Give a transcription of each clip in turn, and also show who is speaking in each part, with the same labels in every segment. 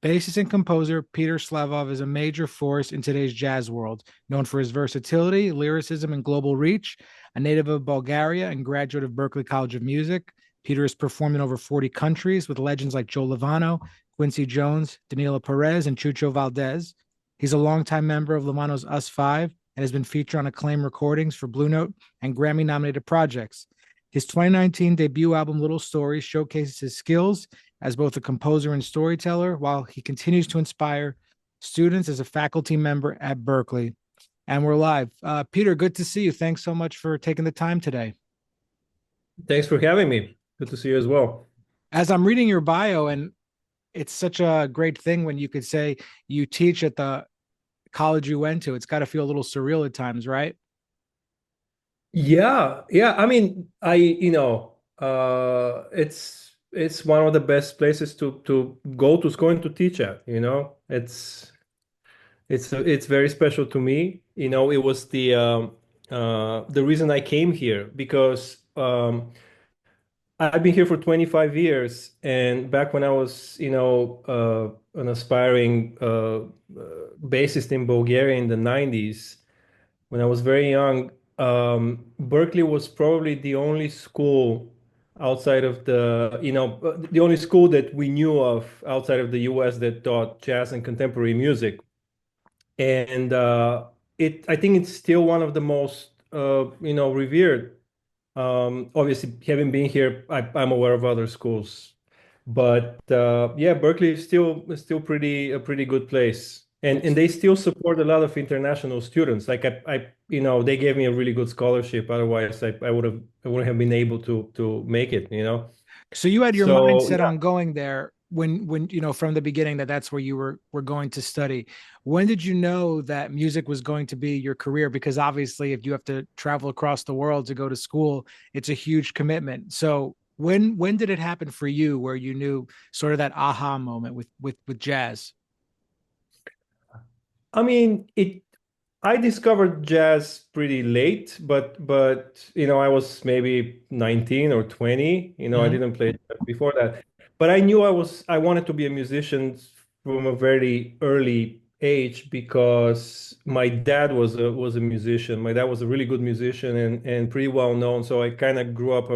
Speaker 1: Bassist and composer Peter Slavov is a major force in today's jazz world, known for his versatility, lyricism, and global reach. A native of Bulgaria and graduate of Berklee College of Music, Peter has performed in over 40 countries with legends like Joe Lovano, Quincy Jones, Danilo Perez, and Chucho Valdés. He's a longtime member of Lovano's Us Five and has been featured on acclaimed recordings for Blue Note and Grammy-nominated projects. His 2019 debut album, Little Stories, showcases his skills as both a composer and storyteller, while he continues to inspire students as a faculty member at Berklee. And we're live. Peter, good to see you. Thanks so much for taking the time today.
Speaker 2: Thanks for having me. Good to see you as well.
Speaker 1: As I'm reading your bio, and it's such a great thing when you could say you teach at the college you went to. It's got to feel a little surreal at times, right?
Speaker 2: Yeah, yeah. I mean, it's one of the best places to go to school and to teach at. It's very special to me. It was the reason I came here because I've been here for 25 years, and back when I was, an aspiring bassist in Bulgaria in the 90s. When I was very young, Berkeley was probably the only school outside of the only school that we knew of outside of the US that taught jazz and contemporary music. And I think it's still one of the most, revered. Obviously, having been here, I'm aware of other schools, but yeah, Berkeley is still pretty a pretty good place, and
Speaker 1: It's
Speaker 2: they still support a lot of international students. Like they gave me a really good scholarship. Otherwise, I wouldn't have been able to make it.
Speaker 1: so you had your
Speaker 2: So
Speaker 1: mindset
Speaker 2: yeah.
Speaker 1: on going there when from the beginning that that's where you were going to study. When did you know that music was going to be your career? Because obviously, if you have to travel across the world to go to school, it's a huge commitment. So when did it happen for you where you knew sort of that aha moment with jazz?
Speaker 2: I mean, I discovered jazz pretty late, but I was maybe 19 or 20. I
Speaker 1: Mhm.
Speaker 2: didn't play jazz before that. But I knew I wanted to be a musician from a very early age because my dad was a musician. My dad was a really good musician and pretty well known. So I kind of grew up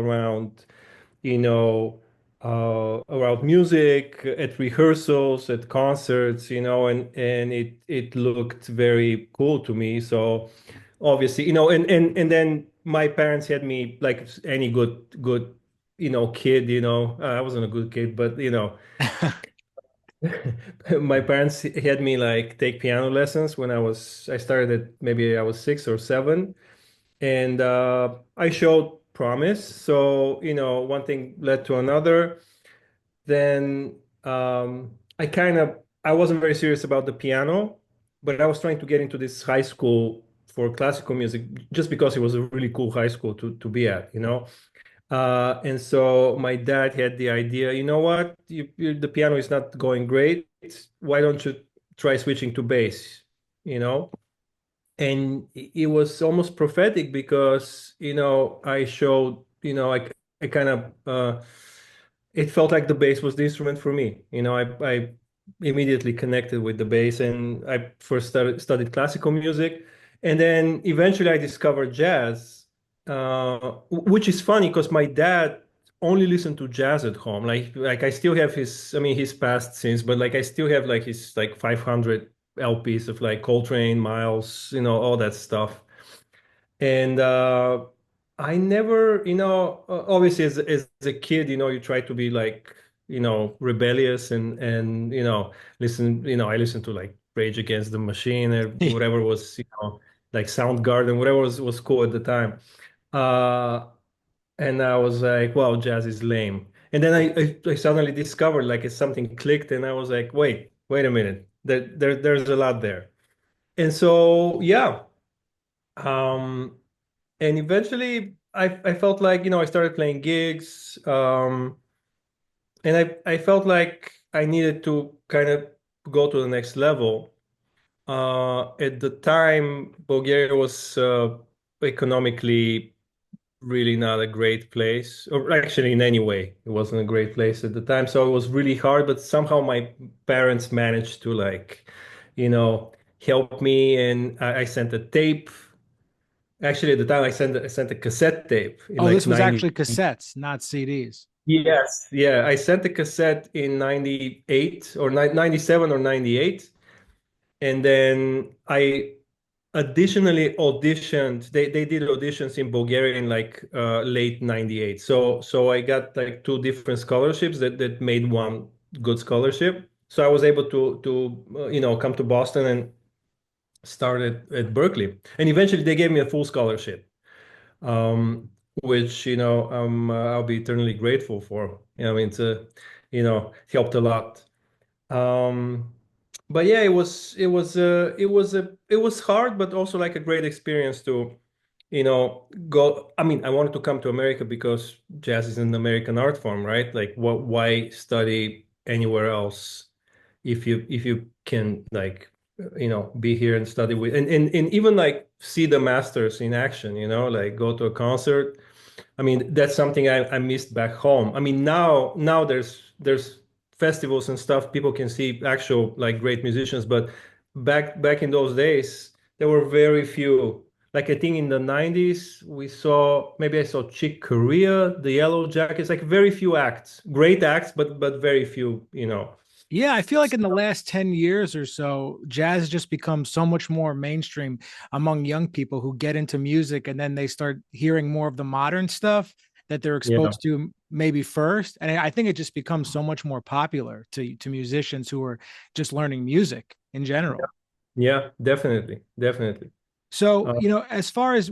Speaker 2: you know, around music at rehearsals, at concerts, and it looked very cool to me. So obviously, and then my parents had me like any good, kid. I wasn't a good kid, but my parents had me like take piano lessons when I started at maybe I was 6 or 7, and I showed promise. So, one thing led to another. Then I wasn't very serious about the piano, but I was trying to get into this high school for classical music just because it was a really cool high school to be at. And so my dad had the idea, you know what, the piano is not going great. Why don't you try switching to bass? You know? And it was almost prophetic because I showed I kind of it felt like the bass was the instrument for me. I immediately connected with the bass, and I first studied classical music, and then eventually I discovered jazz, which is funny because my dad only listened to jazz at home. Like I still have his, I mean, he's passed since, but like I still have like his like 500 LPs of like Coltrane, Miles, all that stuff. And I never, obviously as a kid, you try to be like, rebellious and listen, I listened to like Rage Against the Machine or whatever was, like Soundgarden, whatever was cool at the time. Uh, and I was like, wow, jazz is lame. And then I suddenly discovered like something clicked, and I was like, wait a minute, there's a lot there. And so yeah, um, and eventually I felt like, I started playing gigs, and I felt like I needed to kind of go to the next level. At the time, Bulgaria was economically really not a great place, or actually in any way, it wasn't a great place at the time. So it was really hard, but somehow my parents managed to like, you know, help me, and I sent a tape. Actually, at the time, I sent a cassette tape in
Speaker 1: Oh,
Speaker 2: like
Speaker 1: this was
Speaker 2: 90.
Speaker 1: actually cassettes, not CDs.
Speaker 2: Yes, yeah, I sent a cassette in 98 or 97 or 98. And then I additionally auditioned. They did auditions in Bulgaria in like late 98. So I got like two different scholarships that made one good scholarship. So I was able to you know, come to Boston and start at Berklee. And eventually they gave me a full scholarship. Which, you know, I'll be eternally grateful for. You know, I mean, you know, helped a lot. Um, but yeah, it was hard, but also like a great experience to, you know, go. I mean, I wanted to come to America because jazz is an American art form, right? Like, why study anywhere else if you can like, you know, be here and study with, and even like see the masters in action, you know, like go to a concert. I mean, that's something I missed back home. I mean, now there's festivals and stuff. People can see actual like great musicians, but back in those days, there were very few. Like I think in the 90s, we saw maybe I saw Chick Corea, the Yellow Jackets, like very few acts, great acts, but very few, you know.
Speaker 1: Yeah, I feel like in the last 10 years or so, jazz has just become so much more mainstream among young people who get into music and then they start hearing more of the modern stuff that they're
Speaker 2: Yeah.
Speaker 1: exposed to maybe first. And I think it just becomes so much more popular to musicians who are just learning music in general.
Speaker 2: Yeah, definitely, definitely.
Speaker 1: So,
Speaker 2: Uh,
Speaker 1: as far as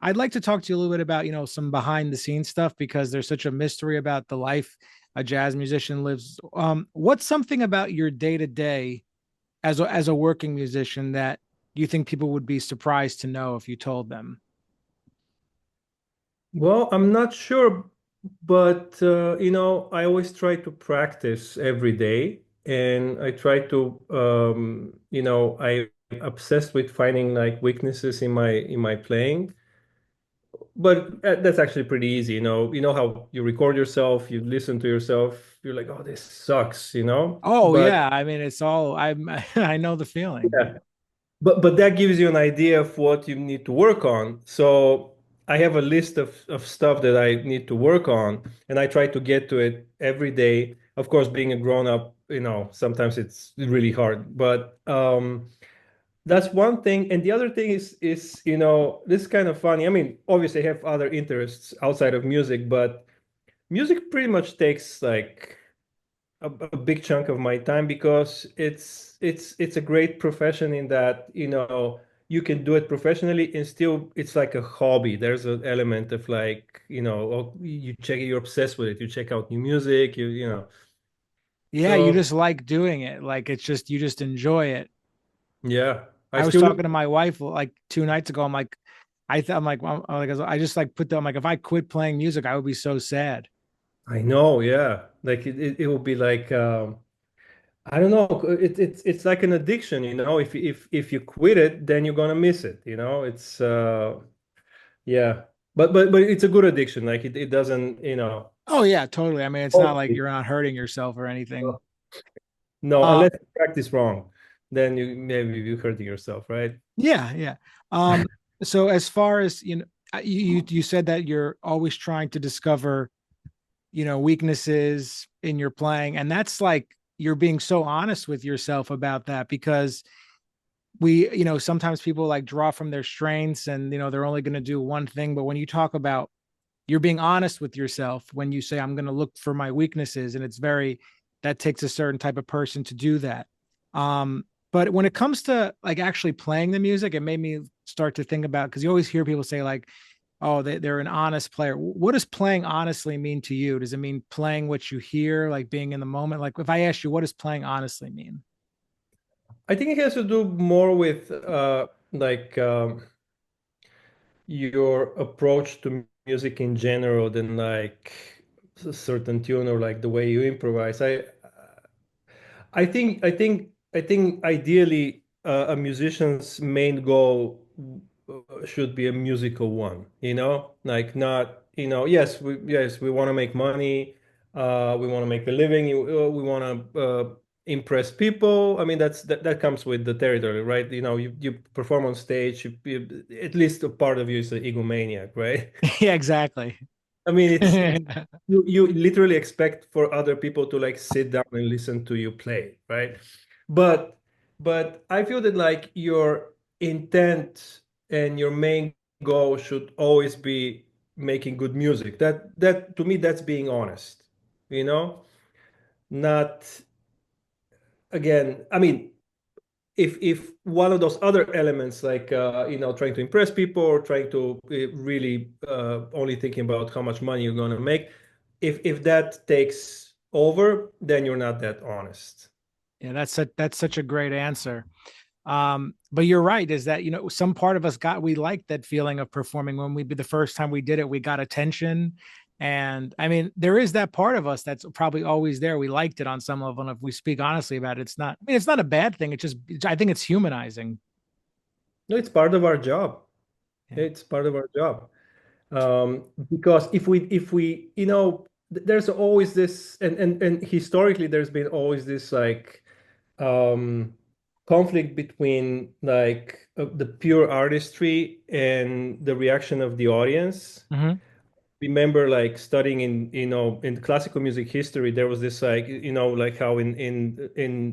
Speaker 1: I'd like to talk to you a little bit about, some behind the scenes stuff because there's such a mystery about the life a jazz musician lives. What's something about your day to day as a working musician that you think people would be surprised to know if you told them?
Speaker 2: well, I'm not sure, but you know, I always try to practice every day, and I try to, you know, I'm obsessed with finding like weaknesses in my playing. But that's actually pretty easy, you know how you record yourself, you listen to yourself, you're like, oh, this sucks, you know.
Speaker 1: Oh
Speaker 2: But
Speaker 1: yeah, I mean it's all I know the feeling.
Speaker 2: yeah, but that gives you an idea of what you need to work on. So I have a list of stuff that I need to work on, and I try to get to it every day. Of course, being a grown up, you know, sometimes it's really hard, but that's one thing. And the other thing is, you know, this is kind of funny. I mean, obviously, I have other interests outside of music, but music pretty much takes like a big chunk of my time because it's a great profession in that, you know, you can do it professionally and still it's like a hobby. There's an element of like, you know, oh, you're obsessed with it. You check out new music, you know.
Speaker 1: Yeah, you
Speaker 2: So
Speaker 1: just like doing it. Like it's just you just enjoy it.
Speaker 2: yeah, I
Speaker 1: I was
Speaker 2: still
Speaker 1: talking to my wife like 2 nights ago. I'm like, I'm like, I just like put them like if I quit playing music, I would be so sad.
Speaker 2: I know, yeah. Like it will be like I don't know. It's like an addiction, you know. If you quit it, then you're gonna miss it, you know. It's yeah. But it's a good addiction. Like it doesn't, you know.
Speaker 1: Oh yeah, totally. I mean, it's not like
Speaker 2: Hopefully.
Speaker 1: you're not hurting yourself or anything.
Speaker 2: No,
Speaker 1: Uh
Speaker 2: unless you practice wrong, then you maybe you're hurting yourself, right?
Speaker 1: yeah, yeah. Um so as far as you said that you're always trying to discover, weaknesses in your playing and that's like you're being so honest with yourself about that because sometimes people like draw from their strengths and they're only going to do one thing, but when you talk about you're being honest with yourself when you say I'm going to look for my weaknesses and that takes a certain type of person to do that. But when it comes to like actually playing the music, it made me start to think about because you always hear people say like, oh, they're an honest player. What does playing honestly mean to you? Does it mean playing what you hear, like being in the moment? Like if I ask you, what does playing honestly mean?
Speaker 2: I think it has to do more with like your approach to music in general than like a certain tune or like the way you improvise. I think ideally a musician's main goal should be a musical one, like not, yes, we want to make money, we want to make a living, we want to impress people. I mean, that comes with the territory, right? You perform on stage, at least a part of you is an egomaniac, right?
Speaker 1: Yeah, exactly.
Speaker 2: I mean, you literally expect for other people to like sit down and listen to you play, right? But but I feel that like your intent and your main goal should always be making good music. That to me, that's being honest, you know? Not again, I mean, if one of those other elements like trying to impress people or trying to really only thinking about how much money you're going to make, if that takes over, then you're not that honest.
Speaker 1: Yeah, that's such a great answer. But you're right, is that some part of us we liked that feeling of performing when we the first time we did it, we got attention. And I mean, there is that part of us that's probably always there. We liked it on some level. And if we speak honestly about it, I mean, it's not a bad thing. It's just I think it's humanizing.
Speaker 2: No, it's part of our job.
Speaker 1: Yeah.
Speaker 2: It's part of our job. Because if we there's always this, and historically there's been always this like um conflict between like the pure artistry and the reaction of the audience.
Speaker 1: Hmm.
Speaker 2: Remember like studying in classical music history, there was this like like how in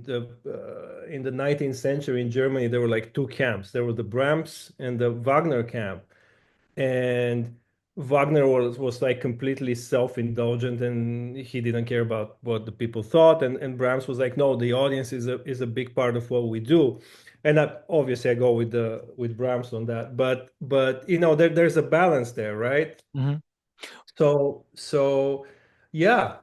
Speaker 2: the 19th century in Germany there were like two camps. There was the Brahms and the Wagner camp, and Wagner was like completely self-indulgent and he didn't care about what the people thought, and Brahms was like, no, the audience is a big part of what we do. And obviously I go with Brahms on that, but there's a balance there, right?
Speaker 1: Hmm.
Speaker 2: So yeah,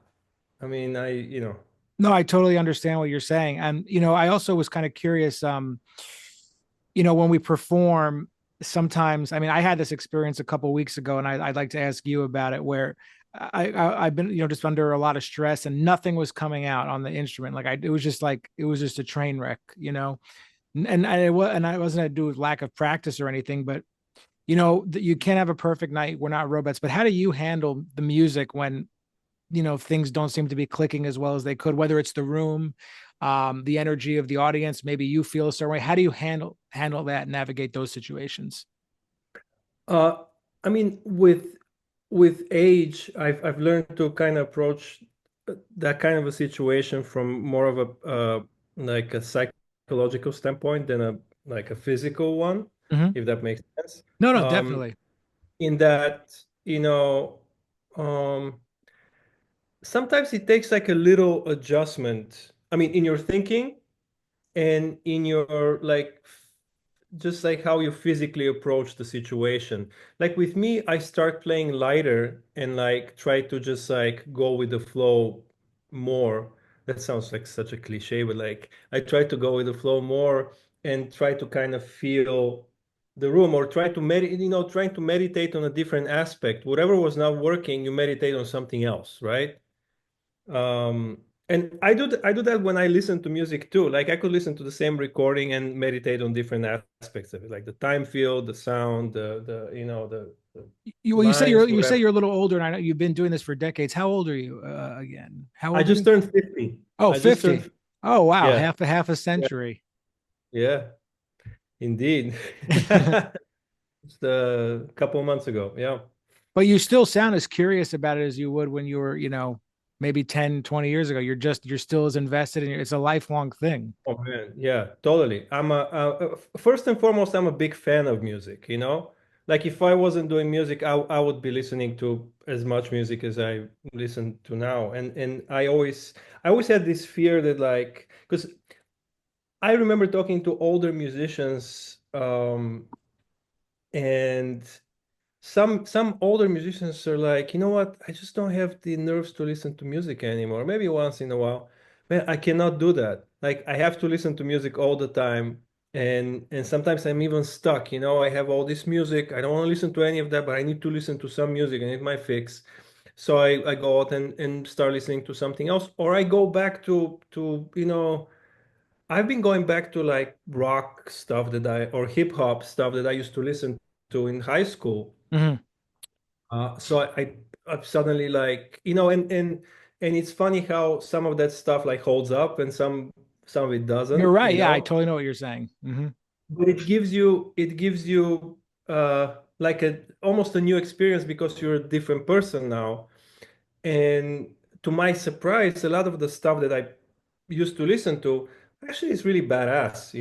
Speaker 2: I mean,
Speaker 1: No, I totally understand what you're saying. And, I also was kind of curious. When we perform, sometimes, I mean, I had this experience a couple of weeks ago, and I'd like to ask you about it, where I've been, just under a lot of stress and nothing was coming out on the instrument. It was just a train wreck, and I wasn't to do with lack of practice or anything, but you can't have a perfect night. We're not robots, but how do you handle the music when things don't seem to be clicking as well as they could, whether it's the room, the energy of the audience, maybe you feel a certain way? How do you handle that and navigate those situations?
Speaker 2: uh, I mean, with age, I've learned to kind of approach that kind of a situation from more of a like a psychological standpoint than a like a physical one,
Speaker 1: Hmm.
Speaker 2: if that makes sense.
Speaker 1: No, no,
Speaker 2: Um,
Speaker 1: definitely.
Speaker 2: in that, um, sometimes it takes like a little adjustment. I mean, in your thinking and in your like just like how you physically approach the situation. Like with me, I start playing lighter and like try to just like go with the flow more. That sounds like such a cliche, but like I try to go with the flow more and try to kind of feel the room, or try to trying to meditate on a different aspect. Whatever was not working, you meditate on something else, right? Um, and I do that when I listen to music too. Like I could listen to the same recording and meditate on different aspects of it, like the time field, the sound, the
Speaker 1: Well,
Speaker 2: lines,
Speaker 1: you say
Speaker 2: whatever.
Speaker 1: you're a little older, and I know you've been doing this for decades. How old are you again? How
Speaker 2: I
Speaker 1: old are
Speaker 2: just
Speaker 1: you?
Speaker 2: turned 50.
Speaker 1: Oh,
Speaker 2: I just turned
Speaker 1: 50. Oh, wow,
Speaker 2: Yeah,
Speaker 1: half a
Speaker 2: yeah,
Speaker 1: century.
Speaker 2: yeah, indeed. Just a couple of months ago. Yeah.
Speaker 1: But you still sound as curious about it as you would when you were, maybe 10, 20 years ago. You're still as invested in it. It's a lifelong thing.
Speaker 2: Oh man, yeah, totally. First and foremost, I'm a big fan of music, you know? Like if I wasn't doing music, I would be listening to as much music as I listen to now. And I always had this fear that like, because I remember talking to older musicians, and some older musicians are like, you know what? I just don't have the nerves to listen to music anymore. Maybe once in a while. Man, I cannot do that. Like I have to listen to music all the time. And sometimes I'm even stuck, I have all this music. I don't want to listen to any of that, but I need to listen to some music. I need my fix. So I go out and start listening to something else. Or I go back to I've been going back to like rock stuff that I or hip hop stuff that I used to listen to in high school.
Speaker 1: Hmm.
Speaker 2: So I'm suddenly like, and it's funny how some of that stuff like holds up and some of it
Speaker 1: You're
Speaker 2: doesn't,
Speaker 1: right. Yeah, I totally know what you're saying. Hmm.
Speaker 2: But it gives you like a almost a new experience because you're a different person now. And to my surprise, a lot of the stuff that I used to listen to actually is really badass.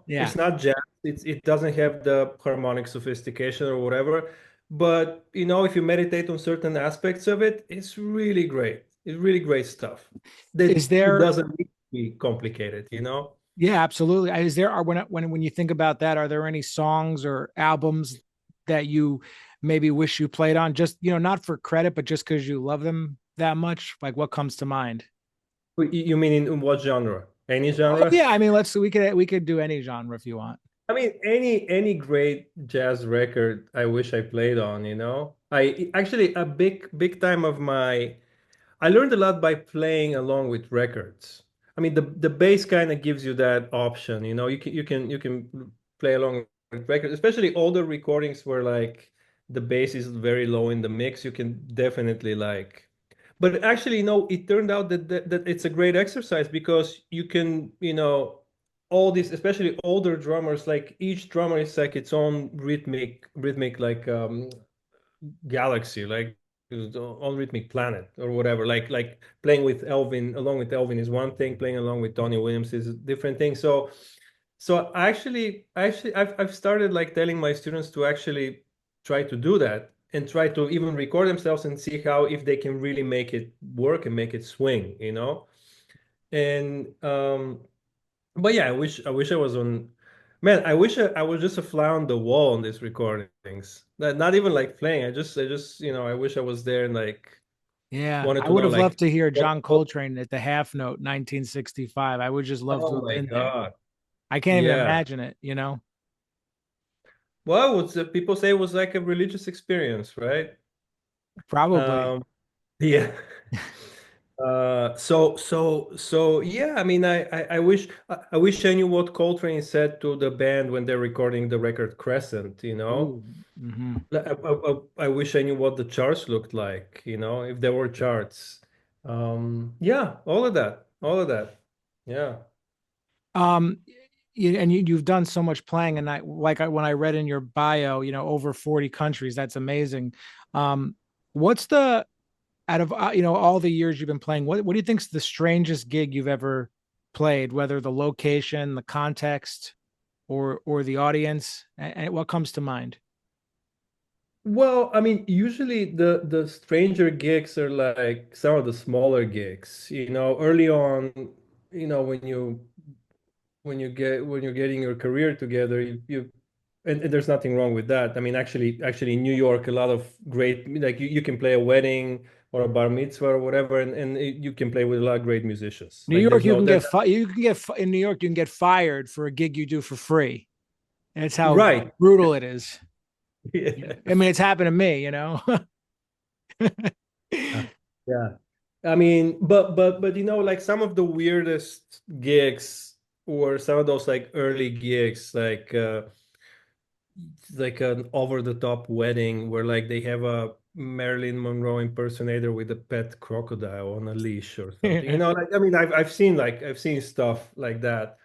Speaker 1: Yeah.
Speaker 2: It's not jazz, it doesn't have the harmonic sophistication or whatever. But if you meditate on certain aspects of it, it's really great. It's really great stuff. That
Speaker 1: Is
Speaker 2: it
Speaker 1: there?
Speaker 2: doesn't need to be complicated.
Speaker 1: Yeah, absolutely. Is there are when you think about that, are there any songs or albums that you maybe wish you played on? Just not for credit, but just because you love them that much. Like, what comes to mind?
Speaker 2: You mean in what genre? Any
Speaker 1: Oh
Speaker 2: genre?
Speaker 1: yeah, I mean, we could do any genre if you want.
Speaker 2: I mean, any great jazz record I wish I played on. I actually a big time of my I learned a lot by playing along with records. I mean, the bass kind of gives you that option. You can play along with records, especially older recordings where like the bass is very low in the mix. You can definitely like. But actually, no, it turned out that it's a great exercise because you can, all these, especially older drummers, like each drummer is like its own rhythmic like galaxy, like on rhythmic planet or whatever. Like playing with Elvin, along with Elvin is one thing. Playing along with Tony Williams is a different thing. So I've started like telling my students to actually try to do that and try to even record themselves and see how if they can really make it work and make it swing. And but yeah, I wish I was on. Man, I wish I was just a fly on the wall on these recordings. Not even like playing. I wish I was there and like
Speaker 1: Yeah,
Speaker 2: wanted
Speaker 1: I
Speaker 2: to
Speaker 1: would
Speaker 2: know
Speaker 1: have
Speaker 2: like
Speaker 1: loved to hear John
Speaker 2: what.
Speaker 1: Coltrane at the half note 1965. I would just love to
Speaker 2: Oh
Speaker 1: have
Speaker 2: my
Speaker 1: been there.
Speaker 2: God.
Speaker 1: I can't even
Speaker 2: Yeah.
Speaker 1: imagine it.
Speaker 2: Well, people say it was like a religious experience, right?
Speaker 1: Probably.
Speaker 2: Um, yeah. So yeah, I mean I wish I knew what Coltrane said to the band when they're recording the record Crescent.
Speaker 1: Ooh. Hmm.
Speaker 2: I wish I knew what the charts looked like, if there were charts. Yeah, all of that. All of that. Yeah.
Speaker 1: Um, and you've done so much playing, and when I read in your bio, over 40 countries. That's amazing. Um, what's the out of all the years you've been playing, what do you think's the strangest gig you've ever played? Whether the location, the context, or the audience, and what comes to mind?
Speaker 2: Well, I mean, usually the stranger gigs are like some of the smaller gigs, early on, when you're getting your career together, and there's nothing wrong with that. I mean, actually in New York, a lot of great like you can play a wedding or a bar mitzvah or whatever, and you can play with a lot of great musicians.
Speaker 1: New
Speaker 2: Like
Speaker 1: York,
Speaker 2: there's
Speaker 1: you
Speaker 2: no
Speaker 1: can
Speaker 2: there.
Speaker 1: in New York, you can get fired for a gig you do for free. And it's how
Speaker 2: Right.
Speaker 1: brutal it is. I
Speaker 2: Yes.
Speaker 1: mean, it's happened to me.
Speaker 2: Yeah. I mean, but like some of the weirdest gigs or some of those like early gigs, like an over-the-top wedding where like they have a Marilyn Monroe impersonator with a pet crocodile on a leash or something. Like I mean, I've seen stuff like that.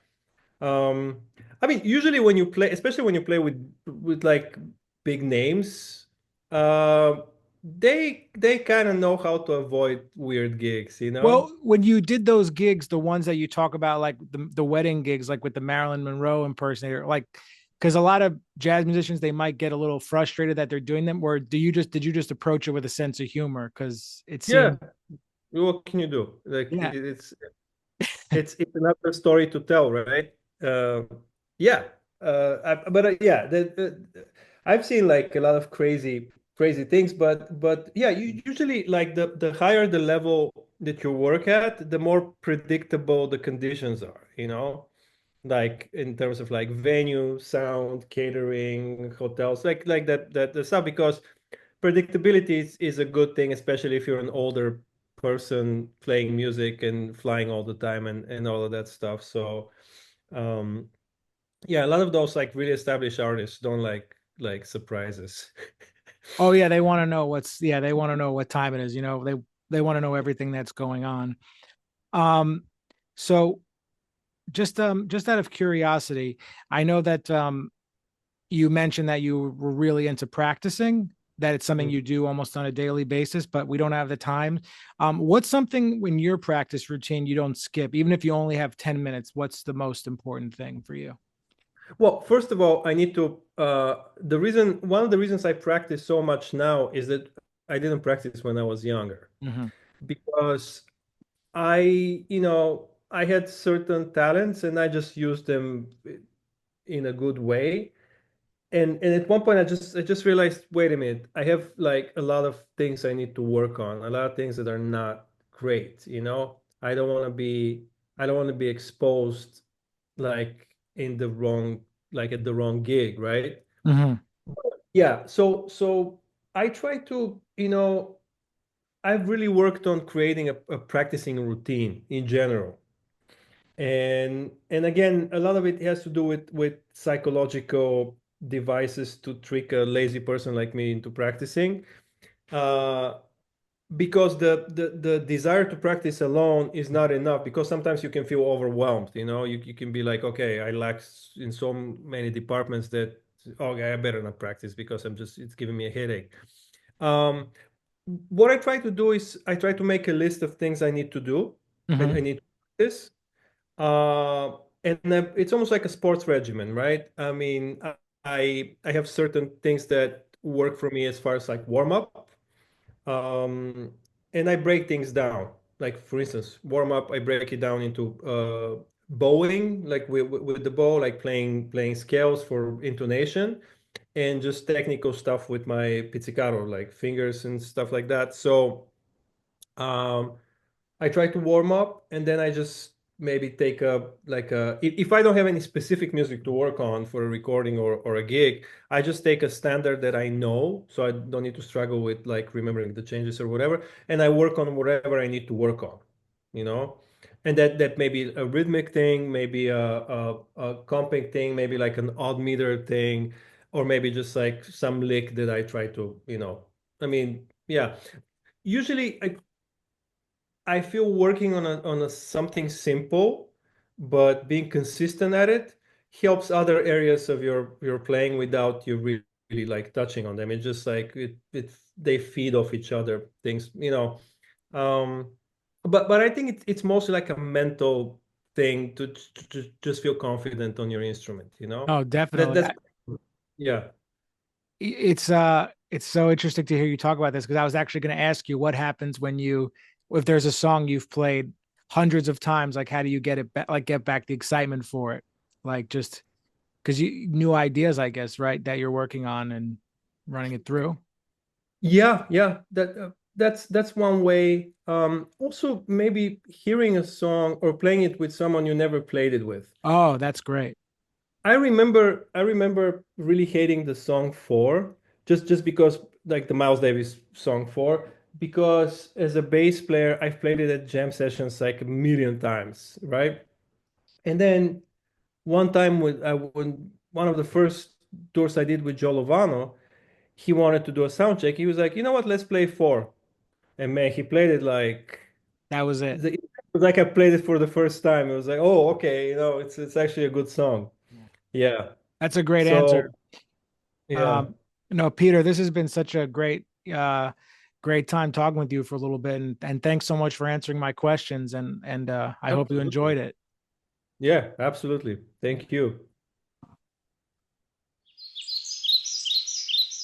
Speaker 2: Um, I mean, usually when you play, especially when you play with like big names, uh, they kind of know how to avoid weird gigs.
Speaker 1: Well, when you did those gigs, the ones that you talk about, like the wedding gigs, like with the Marilyn Monroe impersonator, like because a lot of jazz musicians they might get a little frustrated that they're doing them. Or did you just approach it with a sense of humor? Because it
Speaker 2: Yeah,
Speaker 1: seemed,
Speaker 2: what can you do? Like
Speaker 1: yeah.
Speaker 2: it's another story to tell, right? Uh, yeah, yeah, I've seen like a lot of crazy things, but yeah, you usually like the higher the level that you work at, the more predictable the conditions are. Like in terms of like venue, sound, catering, hotels, like that the stuff because predictability is a good thing, especially if you're an older person playing music and flying all the time and all of that stuff. So Um, yeah, a lot of those like really established artists don't like surprises.
Speaker 1: Oh yeah, they want to know they want to know what time it is. They want to know everything that's going on. Um, so just out of curiosity, I know that you mentioned that you were really into practicing, that it's something
Speaker 2: Mm.
Speaker 1: you do almost on a daily basis, but we don't have the time. What's something in your practice routine you don't skip, even if you only have 10 minutes? What's the most important thing for you?
Speaker 2: Well, first of all, I need to one of the reasons I practice so much now is that I didn't practice when I was younger
Speaker 1: Hmm.
Speaker 2: because I had certain talents and I just used them in a good way. And at one point I just realized, wait a minute, I have like a lot of things I need to work on, a lot of things that are not great, you know. I don't want to be exposed like in the wrong like at the wrong gig, right?
Speaker 1: Hmm.
Speaker 2: Yeah, so I try to, I've really worked on creating a practicing routine in general. And again, a lot of it has to do with psychological devices to trick a lazy person like me into practicing. Uh, because the desire to practice alone is not enough, because sometimes you can feel overwhelmed, you can be like, okay, I lack in so many departments that, okay, I better not practice because it's giving me a headache. Um, what I try to do is I try to make a list of things I need to do. I
Speaker 1: Hmm.
Speaker 2: need to practice. And it's almost like a sports regimen, right? I mean, I have certain things that work for me as far as like warm up. Um, and I break things down. Like for instance, warm up, I break it down into bowing, like with the bow, like playing scales for intonation, and just technical stuff with my pizzicato, like fingers and stuff like that. So um, I try to warm up and then I just maybe take if I don't have any specific music to work on for a recording or a gig, I just take a standard that I know, so I don't need to struggle with like remembering the changes or whatever, and I work on whatever I need to work on, you know? And that may be a rhythmic thing, maybe a comping thing, maybe like an odd meter thing, or maybe just like some lick that I try to, I mean, yeah. Usually I feel working on a something simple, but being consistent at it helps other areas of your playing without you really like touching on them. It's just like they feed off each other things. Um, but I think it's mostly like a mental thing to just feel confident on your instrument.
Speaker 1: Oh, definitely.
Speaker 2: That's yeah.
Speaker 1: It's so interesting to hear you talk about this, because I was actually going to ask you what happens if there's a song you've played hundreds of times, like how do you get it back, like get back the excitement for it, like just because you new ideas, I guess, right, that you're working on and running it through.
Speaker 2: Yeah. That's one way. Also, maybe hearing a song or playing it with someone you never played it with.
Speaker 1: Oh, that's great.
Speaker 2: I remember really hating the song four, just because like the Miles Davis song four, because as a bass player, I've played it at jam sessions like a million times, right? And then one time when one of the first tours I did with Joe Lovano, he wanted to do a sound check. He was like, you know what, let's play four. And man, he played it like
Speaker 1: That was it.
Speaker 2: it was like I played it for the first time. It was like, oh, okay, it's actually a good song.
Speaker 1: Yeah.
Speaker 2: Yeah.
Speaker 1: That's a great answer.
Speaker 2: So yeah,
Speaker 1: um no, Peter, this has been such a great time talking with you for a little bit, and thanks so much for answering my questions, and I hope you
Speaker 2: absolutely.
Speaker 1: enjoyed it.
Speaker 2: Yeah, absolutely. Thank you.